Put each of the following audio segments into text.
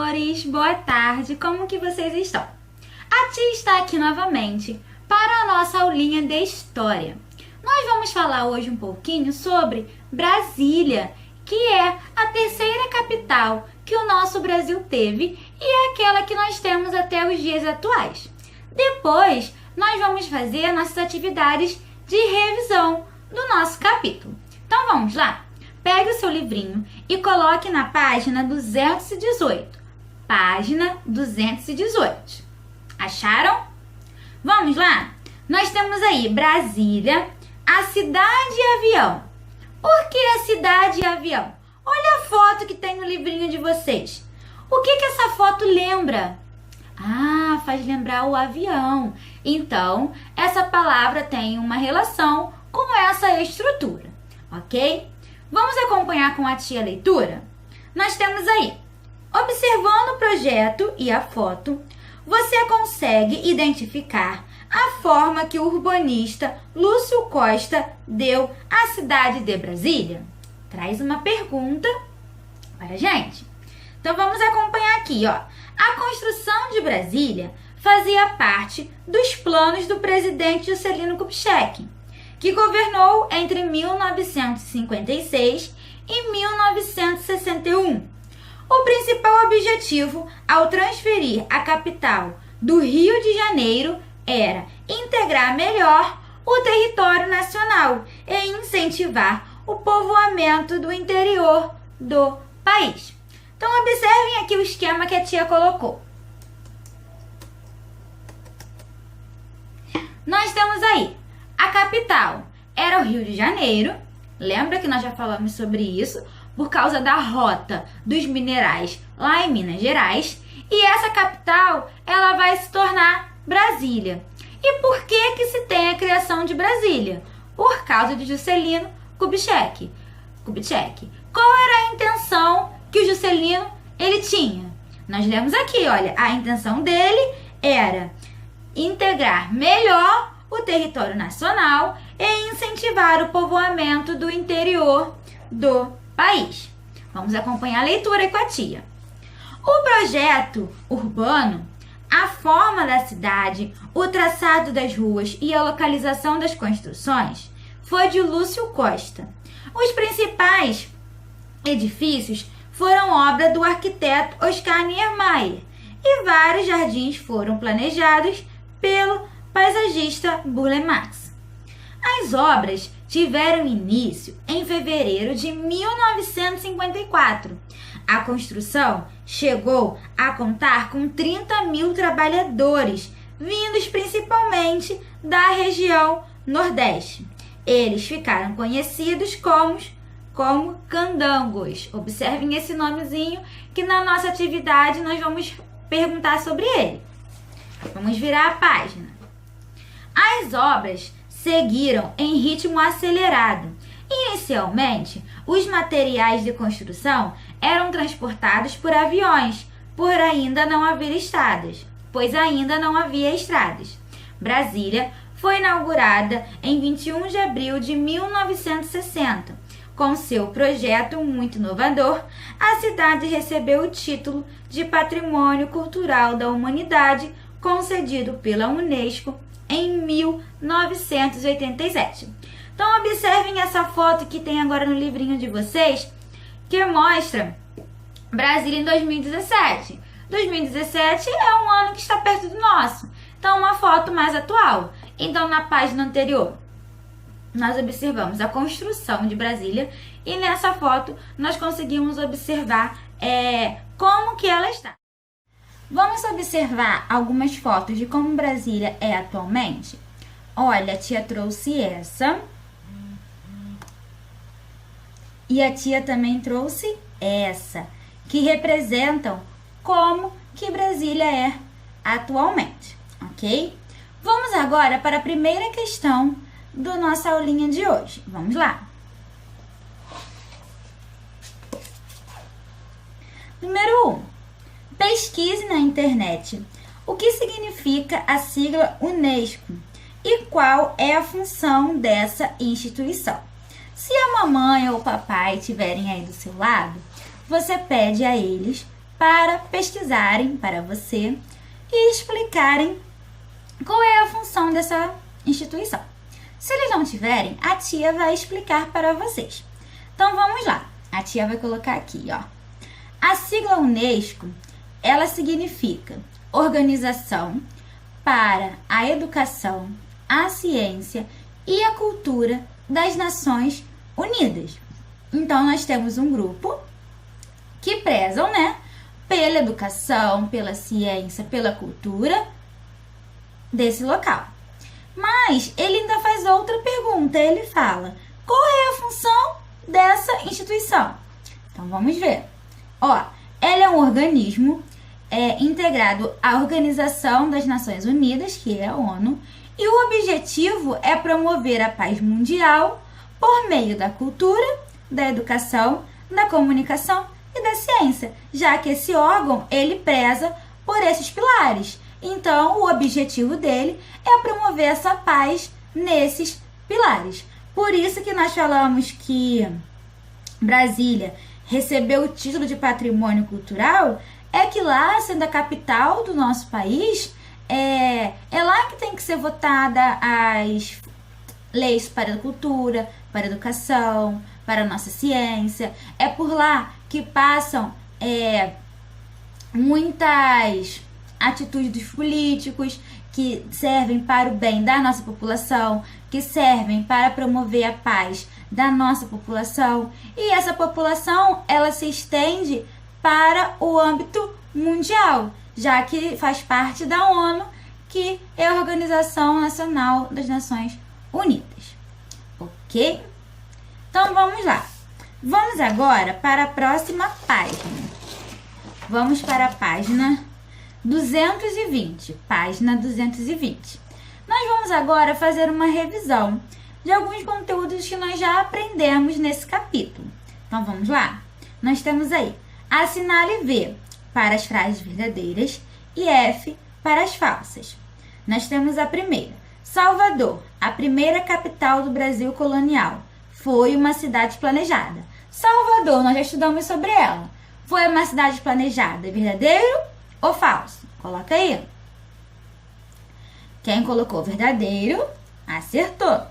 amores! Boa tarde, como que vocês estão? A tia está aqui novamente para a nossa aulinha de História. Nós vamos falar hoje um pouquinho sobre Brasília, que é a terceira capital que o nosso Brasil teve e é aquela que nós temos até os dias atuais. Depois, nós vamos fazer nossas atividades de revisão do nosso capítulo. Então, vamos lá? Pegue o seu livrinho e coloque na página 218. Página 218. Acharam? Vamos lá? Nós temos aí Brasília, a cidade e avião. Por que a cidade e avião? Olha a foto que tem no livrinho de vocês. O que essa foto lembra? Ah, faz lembrar o avião. Então, essa palavra tem uma relação com essa estrutura, ok? Vamos acompanhar com a tia a leitura? Nós temos aí, observando o projeto e a foto, você consegue identificar a forma que o urbanista Lúcio Costa deu à cidade de Brasília? Traz uma pergunta para a gente. Então, vamos acompanhar aqui, ó. A construção de Brasília fazia parte dos planos do presidente Juscelino Kubitschek, que governou entre 1956 e 1961. O principal objetivo ao transferir a capital do Rio de Janeiro era integrar melhor o território nacional e incentivar o povoamento do interior do país. Então, observem aqui o esquema que a tia colocou. Nós temos aí a capital era o Rio de Janeiro. Lembra que nós já falamos sobre isso por causa da rota dos minerais lá em Minas Gerais. E essa capital, ela vai se tornar Brasília. E por que se tem a criação de Brasília? Por causa de Juscelino Kubitschek. Qual era a intenção que o Juscelino ele tinha? Nós lemos aqui, olha, a intenção dele era integrar melhor o território nacional e incentivar o povoamento do interior do país. Vamos acompanhar a leitura com a tia. O projeto urbano, a forma da cidade, o traçado das ruas e a localização das construções foi de Lúcio Costa. Os principais edifícios foram obra do arquiteto Oscar Niemeyer e vários jardins foram planejados pelo paisagista Burle Marx. As obras tiveram início em fevereiro de 1954. A construção chegou a contar com 30 mil trabalhadores, vindos principalmente da região Nordeste. Eles ficaram conhecidos como candangos. Observem esse nomezinho que na nossa atividade nós vamos perguntar sobre ele. Vamos virar a página. As obras seguiram em ritmo acelerado. Inicialmente, os materiais de construção eram transportados por aviões, pois ainda não havia estradas. Brasília foi inaugurada em 21 de abril de 1960. Com seu projeto muito inovador, a cidade recebeu o título de Patrimônio Cultural da Humanidade, concedido pela Unesco em 1987. Então, observem essa foto que tem agora no livrinho de vocês, que mostra Brasília em 2017. 2017 é um ano que está perto do nosso. Então, uma foto mais atual. Então, na página anterior, nós observamos a construção de Brasília e nessa foto nós conseguimos observar como que ela está. Vamos observar algumas fotos de como Brasília é atualmente? Olha, a tia trouxe essa. E a tia também trouxe essa, que representam como que Brasília é atualmente, ok? Vamos agora para a primeira questão da nossa aulinha de hoje. Vamos lá. Número 1. Pesquise na internet o que significa a sigla Unesco e qual é a função dessa instituição. Se a mamãe ou o papai estiverem aí do seu lado, você pede a eles para pesquisarem para você e explicarem qual é a função dessa instituição. Se eles não tiverem, a tia vai explicar para vocês. Então vamos lá. A tia vai colocar aqui, ó. A sigla UNESCO, ela significa Organização para a Educação, a Ciência e a Cultura das Nações Unidas. Então nós temos um grupo que prezam, né, pela educação, pela ciência, pela cultura desse local. Mas ele ainda faz outra pergunta, ele fala, qual é a função dessa instituição? Então vamos ver. Ó, ela é um organismo integrado à Organização das Nações Unidas, que é a ONU, e o objetivo é promover a paz mundial por meio da cultura, da educação, da comunicação e da ciência, já que esse órgão ele preza por esses pilares. Então, o objetivo dele é promover essa paz nesses pilares. Por isso que nós falamos que Brasília recebeu o título de patrimônio cultural, é que lá, sendo a capital do nosso país, é lá que tem que ser votada as leis para a cultura, para a educação, para a nossa ciência. É por lá que passam muitas atitudes dos políticos que servem para o bem da nossa população, que servem para promover a paz da nossa população. E essa população, ela se estende para o âmbito mundial, já que faz parte da ONU, que é a Organização Nacional das Nações Unidas. Ok? Então, vamos lá. Vamos agora para a próxima página. Vamos para a página 220. Página 220. Nós vamos agora fazer uma revisão de alguns conteúdos que nós já aprendemos nesse capítulo. Então, vamos lá? Nós temos aí, assinale V para as frases verdadeiras e F para as falsas. Nós temos a primeira. Salvador, a primeira capital do Brasil colonial, foi uma cidade planejada. Salvador, nós já estudamos sobre ela. Foi uma cidade planejada, verdadeiro ou falso? Coloca aí. Quem colocou verdadeiro, acertou.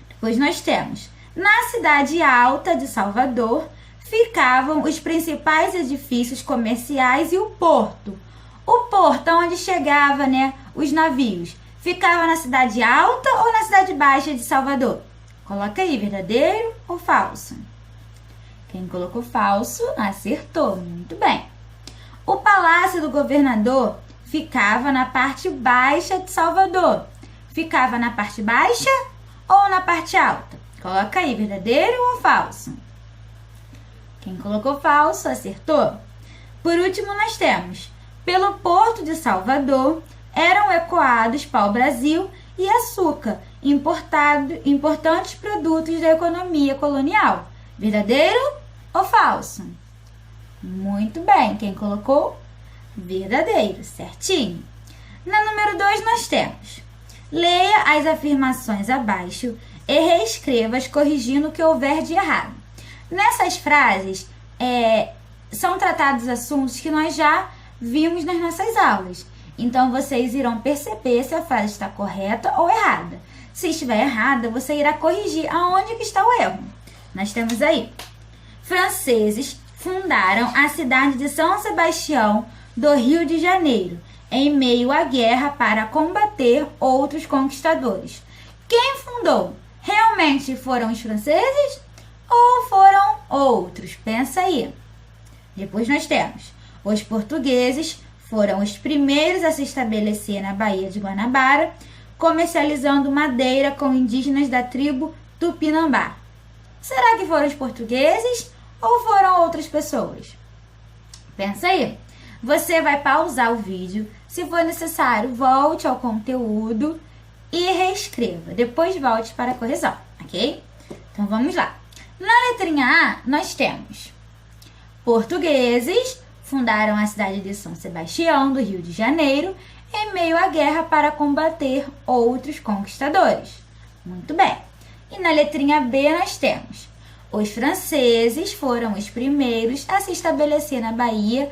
Depois nós temos, na cidade alta de Salvador, ficavam os principais edifícios comerciais e o porto. O porto, onde chegavam, né, os navios, ficava na cidade alta ou na cidade baixa de Salvador? Coloca aí, verdadeiro ou falso? Quem colocou falso, acertou. Muito bem. O palácio do governador ficava na parte baixa de Salvador. Ficava na parte baixa ou na parte alta? Coloca aí, verdadeiro ou falso? Quem colocou falso, acertou. Por último, nós temos, pelo porto de Salvador, eram escoados pau-brasil e açúcar, importantes produtos da economia colonial. Verdadeiro ou falso? Muito bem. Quem colocou? Verdadeiro, certinho. Na número 2, nós temos, leia as afirmações abaixo e reescreva-as corrigindo o que houver de errado. Nessas frases, são tratados assuntos que nós já vimos nas nossas aulas. Então, vocês irão perceber se a frase está correta ou errada. Se estiver errada, você irá corrigir aonde que está o erro. Nós temos aí, franceses fundaram a cidade de São Sebastião do Rio de Janeiro, em meio à guerra para combater outros conquistadores. Quem fundou? Realmente foram os franceses ou foram outros? Pensa aí. Depois nós temos, os portugueses foram os primeiros a se estabelecer na Baía de Guanabara, comercializando madeira com indígenas da tribo Tupinambá. Será que foram os portugueses ou foram outras pessoas? Pensa aí. Você vai pausar o vídeo. Se for necessário, volte ao conteúdo e reescreva. Depois volte para a correção, ok? Então, vamos lá. Na letrinha A, nós temos portugueses fundaram a cidade de São Sebastião, do Rio de Janeiro, em meio à guerra para combater outros conquistadores. Muito bem. E na letrinha B, nós temos os franceses foram os primeiros a se estabelecer na Baía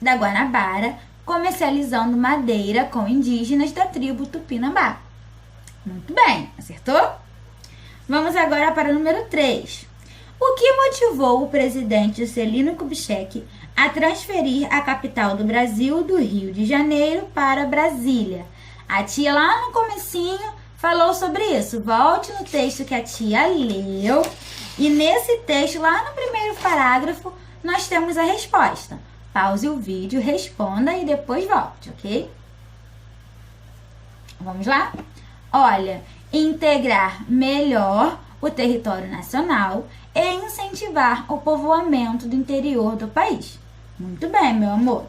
da Guanabara, comercializando madeira com indígenas da tribo Tupinambá. Muito bem, acertou? Vamos agora para o número 3. O que motivou o presidente Juscelino Kubitschek a transferir a capital do Brasil do Rio de Janeiro para Brasília? A tia lá no comecinho falou sobre isso. Volte no texto que a tia leu e nesse texto, lá no primeiro parágrafo, nós temos a resposta. Pause o vídeo, responda e depois volte, ok? Vamos lá? Olha, integrar melhor o território nacional e incentivar o povoamento do interior do país. Muito bem, meu amor.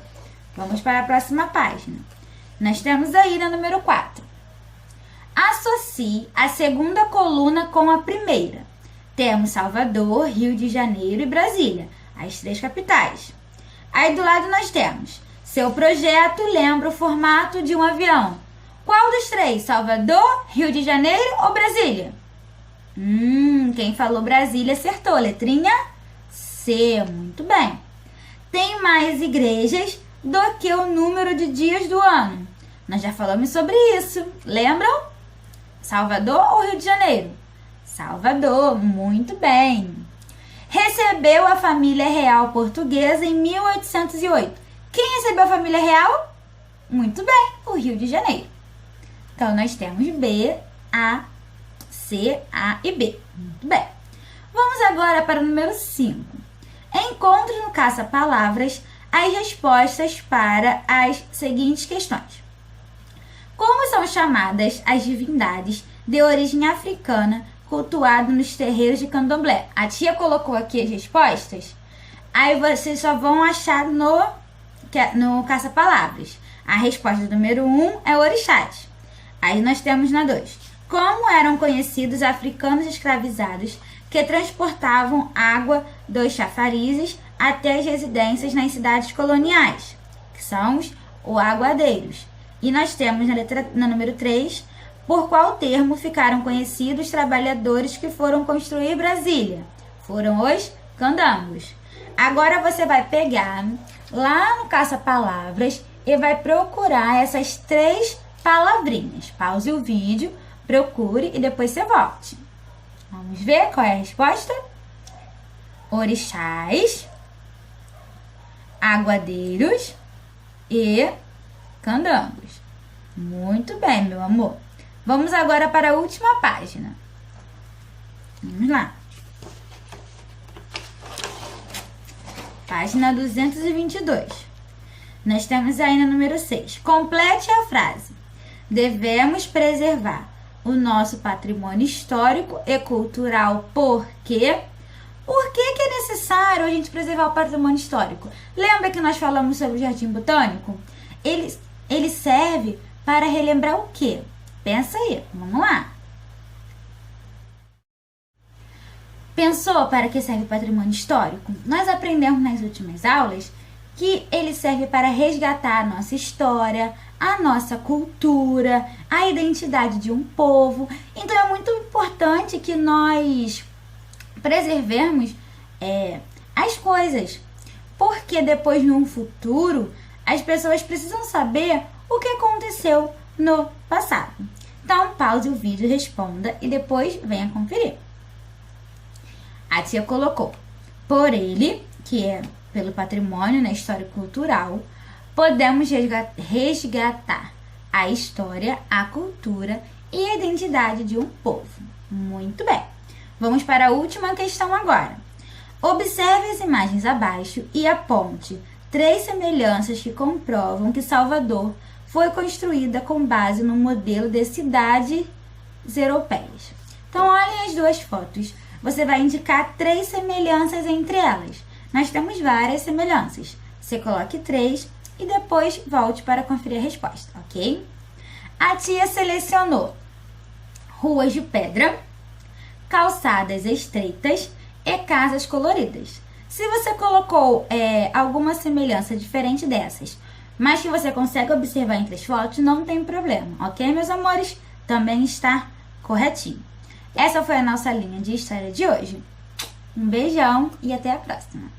Vamos para a próxima página. Nós temos aí na número 4. Associe a segunda coluna com a primeira. Temos Salvador, Rio de Janeiro e Brasília, as 3 capitais. Aí do lado nós temos, seu projeto lembra o formato de um avião. Qual dos 3? Salvador, Rio de Janeiro ou Brasília? Quem falou Brasília acertou. Letrinha C. Muito bem. Tem mais igrejas do que o número de dias do ano. Nós já falamos sobre isso. Lembram? Salvador ou Rio de Janeiro? Salvador. Muito bem. Recebeu a família real portuguesa em 1808. Quem recebeu a família real? Muito bem, o Rio de Janeiro. Então, nós temos B, A, C, A e B. Muito bem. Vamos agora para o número 5. Encontre no caça-palavras as respostas para as seguintes questões. Como são chamadas as divindades de origem africana cultuadas nos terreiros de candomblé? A tia colocou aqui as respostas. Aí vocês só vão achar no caça-palavras. A resposta do número 1 é orixás. Aí nós temos na 2. Como eram conhecidos africanos escravizados que transportavam água dos chafarizes até as residências nas cidades coloniais, que são os aguadeiros. E nós temos na número 3, por qual termo ficaram conhecidos os trabalhadores que foram construir Brasília? Foram os candangos. Agora você vai pegar lá no caça-palavras e vai procurar essas 3 palavrinhas. Pause o vídeo, procure e depois você volte. Vamos ver qual é a resposta? Orixás, aguadeiros e candangos. Muito bem, meu amor. Vamos agora para a última página. Vamos lá. Página 222. Nós temos aí no número 6. Complete a frase. Devemos preservar o nosso patrimônio histórico e cultural porque... Por que é necessário a gente preservar o patrimônio histórico? Lembra que nós falamos sobre o Jardim Botânico? Ele serve para relembrar o quê? Pensa aí, vamos lá. Pensou para que serve o patrimônio histórico? Nós aprendemos nas últimas aulas que ele serve para resgatar a nossa história, a nossa cultura, a identidade de um povo. Então é muito importante que nós preservemos as coisas, porque depois no futuro as pessoas precisam saber o que aconteceu no passado. Então pause o vídeo, responda e depois venha conferir. A tia colocou: por ele, que é pelo patrimônio na história cultural, podemos resgatar a história, a cultura e a identidade de um povo. Muito bem. Vamos para a última questão agora. Observe as imagens abaixo e aponte 3 semelhanças que comprovam que Salvador foi construída com base no modelo de cidades europeias. Então, olhem as 2 fotos. Você vai indicar 3 semelhanças entre elas. Nós temos várias semelhanças. Você coloque 3 e depois volte para conferir a resposta, ok? A tia selecionou ruas de pedra, calçadas estreitas e casas coloridas. Se você colocou alguma semelhança diferente dessas, mas que você consegue observar entre as fotos, não tem problema, ok, meus amores? Também está corretinho. Essa foi a nossa linha de história de hoje. Um beijão e até a próxima!